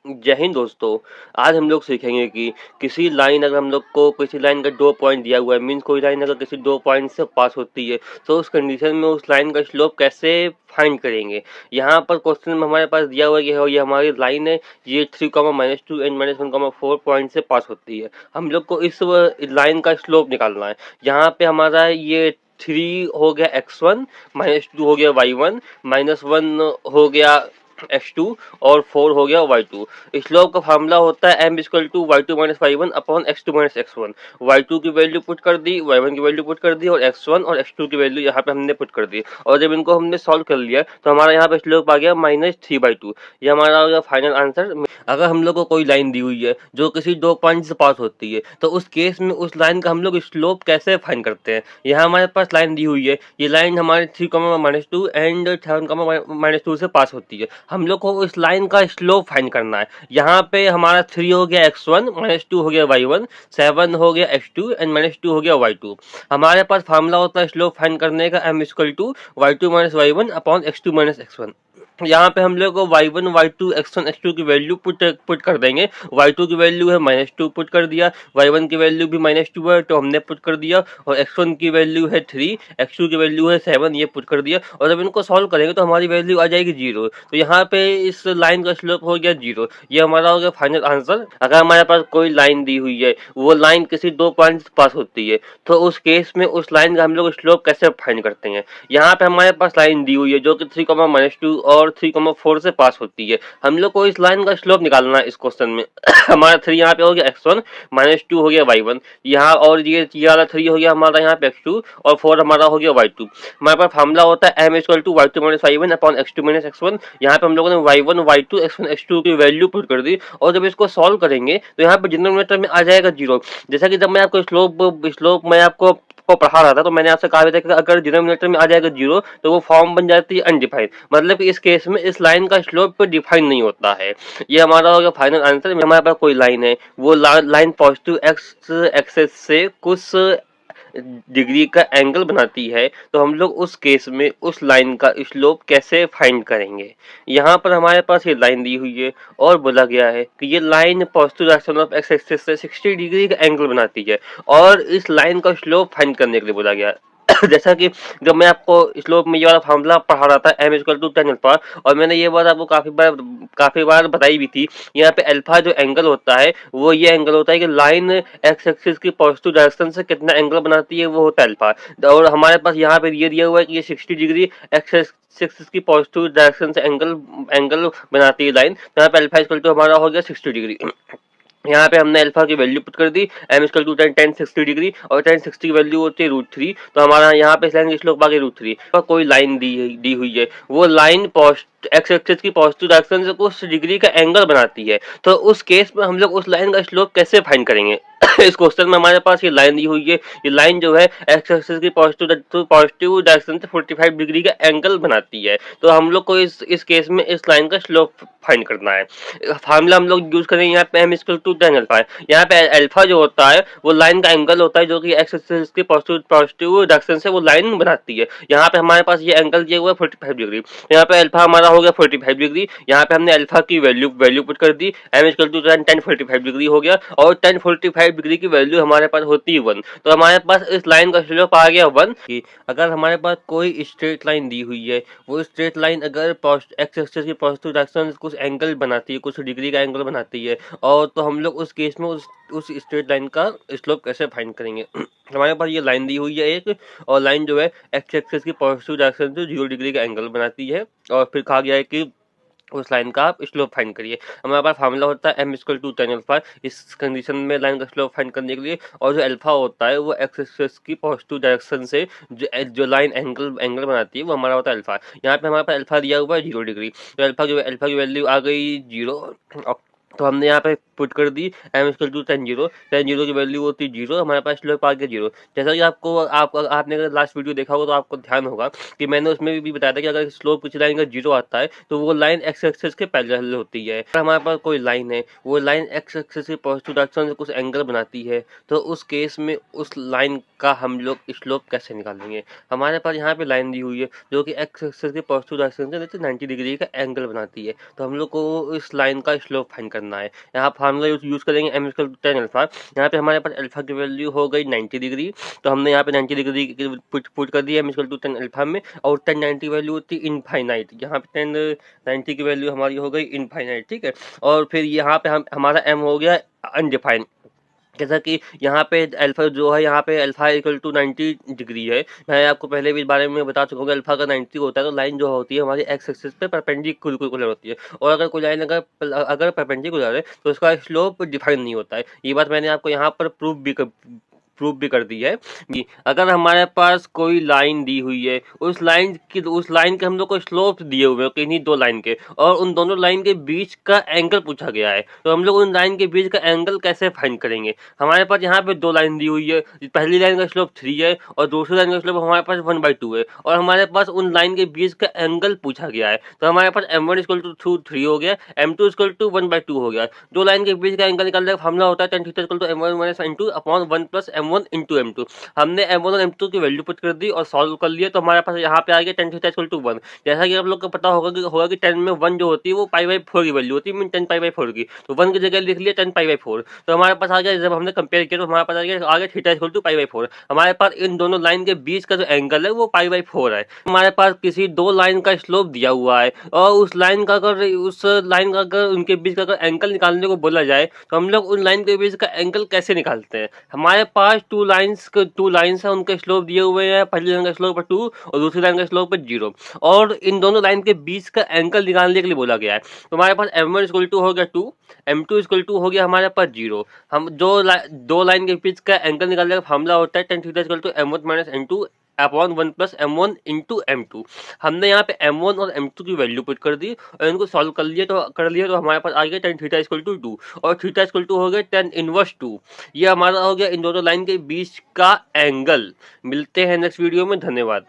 जय हिंद दोस्तों। आज हम लोग सीखेंगे कि किसी लाइन अगर हम लोग को किसी लाइन का 2 पॉइंट दिया हुआ है, मीन्स कोई लाइन अगर किसी 2 पॉइंट से पास होती है तो उस कंडीशन में उस लाइन का स्लोप कैसे फाइंड करेंगे। यहाँ पर क्वेश्चन में हमारे पास दिया हुआ है कि ये हमारी लाइन है, ये 3, -2 एंड -1, 4 पॉइंट से पास होती है। हम लोग को इस लाइन का स्लोप निकालना है। यहाँ पे हमारा ये 3 हो गया x1, -2 हो गया y1, -1 हो गया x2 और 4 हो गया y2। स्लोप का फार्मूला होता है m equal to y2 minus y1 upon x2 minus x1। y2 की वैल्यू पुट कर दी, y1 की वैल्यू पुट कर दी और x1 और x2 की वैल्यू यहाँ पे हमने पुट कर दी। और जब इनको हमने सॉल्व कर लिया तो हमारा यहाँ पे स्लोप आ गया -3/2। ये हमारा हो गया फाइनल आंसर। अगर हम लोग को कोई लाइन दी हुई है जो किसी 2 पॉइंट से पास होती है तो उस केस में उस लाइन का हम लोग स्लोप कैसे फाइंड करते हैं। यहाँ हमारे पास लाइन दी हुई है, ये लाइन हमारे 3, -2 एंड 7, -2 से पास होती है। हम लोग को इस लाइन का स्लोप फाइंड करना है। यहाँ पे हमारा 3 हो गया x1, -2 हो गया y1, 7 हो गया x2 एंड -2 हो गया y2। हमारे पास फार्मूला होता है स्लोप फाइंड करने का m equal to y2 minus y1 upon x2 minus x1। यहाँ पे हम लोग को y1 y2 x1 x2 की वैल्यू पुट कर देंगे। y2 की वैल्यू है -2 पुट कर दिया, y1 की वैल्यू भी -2 है तो हमने पुट कर दिया, और x1 की वैल्यू है 3, x2 की वैल्यू है 7, ये पुट कर दिया। और जब इनको सॉल्व करेंगे तो हमारी वैल्यू आ जाएगी 0। तो यहाँ पे इस लाइन का स्लोप हो गया 0। ये हमारा हो गया फाइनल आंसर। अगर हमारे पास कोई लाइन दी हुई है, वो लाइन किसी 2 पॉइंट से पास होती है तो उस केस में उस लाइन का हम लोग स्लोप कैसे फाइंड करते हैं। यहाँ पे हमारे पास लाइन दी हुई है जो कि 3, -2 और 3, 4 से पास होती है। हम लोग को इस लाइन का स्लोप निकालना है इस क्वेश्चन में। हमारा 3 यहाँ पे हो गया x1, -2 हो गया y1 यहाँ, और ये वाला 3 हो गया हमारा यहाँ पे x2 और 4 हमारा हो गया y2। हमारे पास फार्मूला होता है m equal to y2 minus y1 upon x2 minus x1। यहाँ पे हम लोगों ने y1 y2 x1 x2 की वैल्यू पुट कर दी, और जब इसको सॉल्व करेंगे तो यहाँ पे डिनोमिनेटर में आ जाएगा 0। जैसा कि जब मैं आपको स्लोप मैं आपको पढ़ा रहा था तो मैंने आपसे कहा था कि अगर डिनोमिनेटर में आ जाएगा 0 तो वो फॉर्म बन जाती है अनडिफाइंड। मतलब कि इस केस में इस लाइन का स्लोप डिफाइन नहीं होता है। ये हमारा हो गया फाइनल आंसर। हमारे पास कोई लाइन है, वो लाइन पॉजिटिव एक्स एक्सेस से कुछ डिग्री का एंगल बनाती है, तो हम लोग उस केस में उस लाइन का स्लोप कैसे फाइंड करेंगे। यहाँ पर हमारे पास ये लाइन दी हुई है और बोला गया है कि ये line positive direction of x axis से 60 डिग्री का एंगल बनाती है, और इस लाइन का स्लोप फाइंड करने के लिए बोला गया है। जैसा कि जब मैं आपको स्लोप में ये वाला फॉर्मूला पढ़ा रहा था m equal to tan alpha, और मैंने ये बात आपको काफी बार बताई भी थी। यहाँ पे अल्फा जो एंगल होता है वो ये एंगल होता है कि लाइन एक्स एक्सिस की पॉजिटिव डायरेक्शन से कितना एंगल बनाती है, वो होता है अल्फा। और हमारे पास यहाँ पे ये दिया हुआ है कि ये 60 डिग्री एक्स एक्सिस की पॉजिटिव डायरेक्शन से एंगल बनाती है लाइन। तो यहाँ पे अल्फा इक्वल टू हमारा हो गया 60 डिग्री। यहाँ पे हमने अल्फा की वैल्यू पुट कर दी, m equal to tan 60 degree, और tan 60 की वैल्यू होती है √3। तो हमारा यहाँ पे लाइन स्लोप आ गई √3। पर कोई लाइन दी हुई है, वो लाइन एक्स एक्सिस की पॉजिटिव डायरेक्शन से कुछ डिग्री का एंगल बनाती है, तो उस केस में हम लोग उस लाइन का स्लोप कैसे फाइंड करेंगे। इस क्वेश्चन में हमारे पास ये लाइन दी हुई है, ये लाइन जो है एक्स एक्सिस की पॉजिटिव डायरेक्शन से 45 डिग्री का एंगल बनाती है, तो हम लोग को इस केस में इस लाइन का स्लोप फाइंड करना है। फार्मूला हम लोग यूज करेंगे यहाँ पे m equal to tan alpha है। यहाँ पे अल्फा जो होता है वो लाइन का एंगल होता है जो कि एक्स एक्सिस की पॉजिटिव डायरेक्शन से वो लाइन बनाती है। यहाँ पे हमारे पास ये एंगल दिया हुआ है 45 डिग्री। यहाँ पे अल्फा हमारा हो गया 45 डिग्री। यहाँ पे हमने अल्फा की वैल्यू पुट कर दी, m equal to tan 45 degree हो गया, और tan 45 डिग्री की वैल्यू हमारे पास होती है 1। तो हमारे पास इस लाइन का स्लोप आ गया 1। कि अगर हमारे पास कोई स्ट्रेट लाइन दी हुई है, वो स्ट्रेट लाइन अगर एक्स एक्सिस की पॉजिटिव डायरेक्शन कुछ एंगल बनाती है, कुछ डिग्री का एंगल बनाती है, और तो हम लोग उस केस में उस स्ट्रेट लाइन का स्लोप कैसे फाइंड करेंगे। हमारे पास ये लाइन दी हुई है एक, और लाइन जो है एक्स एक्सिस की पॉजिटिव डायरेक्शन से 0 डिग्री का एंगल बनाती है, और फिर कहा गया है कि उस लाइन का आप स्लोप फाइंड करिए। हमारे पास फार्मूला होता है m equal to tan alpha इस कंडीशन में लाइन का स्लोप फाइंड करने के लिए, और जो अल्फा होता है वो एक्स एक्सिस की पॉजिटिव डायरेक्शन से जो लाइन एंगल बनाती है वो हमारा होता है अल्फा। यहाँ पे हमारे पास अल्फा दिया हुआ है 0 डिग्री, तो अल्फा की वैल्यू आ गई 0। तो हमने यहाँ पे पुट कर दी, m equal to tan 0, tan 0 की वैल्यू होती है 0, हमारे पास स्लोप आ गया 0। जैसा कि आपने अगर लास्ट वीडियो देखा होगा तो आपको ध्यान होगा कि मैंने उसमें भी बताया था कि अगर स्लोप किसी लाइन का 0 आता है तो वो लाइन एक्स एक्सिस के पैरेलल होती है। अगर हमारे पास कोई लाइन है, वो लाइन एक्स एक्सिस के पॉजिटिव डायरेक्शन से कुछ एंगल बनाती है, तो उस केस में उस लाइन का हम लोग स्लोप कैसे निकालेंगे। हमारे पास यहाँ पे लाइन दी हुई है जो कि एक्स एक्सिस के पॉजिटिव डायरेक्शन से 90 डिग्री का एंगल बनाती है, तो हम लोग को इस लाइन का स्लोप फाइंड करना है। यहाँ फार्मूला यूज करेंगे m equal to tan alpha. यहाँ पे हमारे पास अल्फा की वैल्यू हो गई 90 डिग्री, तो हमने यहाँ पे 90 डिग्री पुट कर दी m equal to tan alpha में, और tan 90 की वैल्यू होती है इनफाइनाइट। यहाँ पे tan 90 की वैल्यू हमारी हो गई इनफाइनाइट, ठीक है। और फिर यहाँ पे हमारा m हो गया अनडिफाइंड, जैसा कि यहाँ पे अल्फा जो है, यहाँ पे अल्फा इक्वल टू 90 डिग्री है। मैं आपको पहले भी इस बारे में बता चुका हूँ कि अल्फा का 90 होता है तो लाइन जो होती है हमारी एक्स एक्सिस पे परपेंडिकुलर होती है, और अगर कोई लाइन अगर परपेंडिकुलर है तो उसका स्लोप डिफाइन नहीं होता है। ये बात मैंने आपको यहाँ पर प्रूव भी कर दी है कि अगर हमारे पास कोई लाइन दी हुई है, उस लाइन के हम लोग को स्लोप दिए हुए हैं किन्हीं दो लाइन के, और उन दोनों लाइन के बीच का एंगल पूछा गया है, तो हम लोग उन लाइन के बीच का एंगल कैसे फाइंड करेंगे। हमारे पास यहाँ पे दो लाइन दी हुई है, पहली लाइन का स्लोप 3 है और दूसरी लाइन का स्लोप हमारे पास 1/2 है, और हमारे पास उन लाइन के बीच का एंगल पूछा गया है, तो हमारे पास m1 इक्वल टू 3 हो गया, m2 इक्वल टू 1/2 हो गया। दो लाइन के बीच का एंगल निकालने का फॉर्मूला होता है tan theta equal to m1 minus n2 upon 1 plus m1 into m2। हमने m1 और m2 की वैल्यू पुट कर दी और सॉल्व कर लिया, तो हमारे पास यहाँ पे आ गया tan थीटा इक्वल टू 1। जैसा कि आप लोग को पता होगा कि tan में 1 जो होती है वो π/4 की वैल्यू होती है, मीन tan π/4 की, तो 1 की जगह लिख लिया tan π/4। तो हमारे पास आ गया, जब हमने कंपेयर किया तो हमारे पास आ गया थीटा इक्वल टू π/4। हमारे पास इन दोनों लाइन के बीच का जो एंगल है वो π/4 है। हमारे पास किसी दो लाइन का स्लोप दिया हुआ है, और उस लाइन का अगर उनके बीच का अगर एंगल निकालने को बोला जाए तो हम लोग उन लाइन के बीच का एंगल कैसे निकालते हैं। हमारे पास टू लाइन्स है, उनके स्लोप दिए हुए हैं, पहली लाइन का स्लोप है 2 और दूसरी लाइन का स्लोप है 0, और इन दोनों लाइन के बीच का एंगल निकालने के लिए बोला गया है। तो हमारे पास m1 इक्वल टू हो गया 2, m2 इक्वल टू हो गया हमारे पास 0। हम दो लाइन के बीच का एंगल निकालने का फार्मूला होता है tan theta equal to m1 minus n2 upon 1 plus m1 into m2। हमने यहाँ पे m1 और m2 की वैल्यू पुट कर दी और इनको सॉल्व कर लिया, तो हमारे पास आ गया tan थीटा इक्वल टू 2 और थीटा इक्वल टू हो गया tan इनवर्स 2। ये हमारा हो गया इन दोनों लाइन के बीच का एंगल। मिलते हैं नेक्स्ट वीडियो में, धन्यवाद।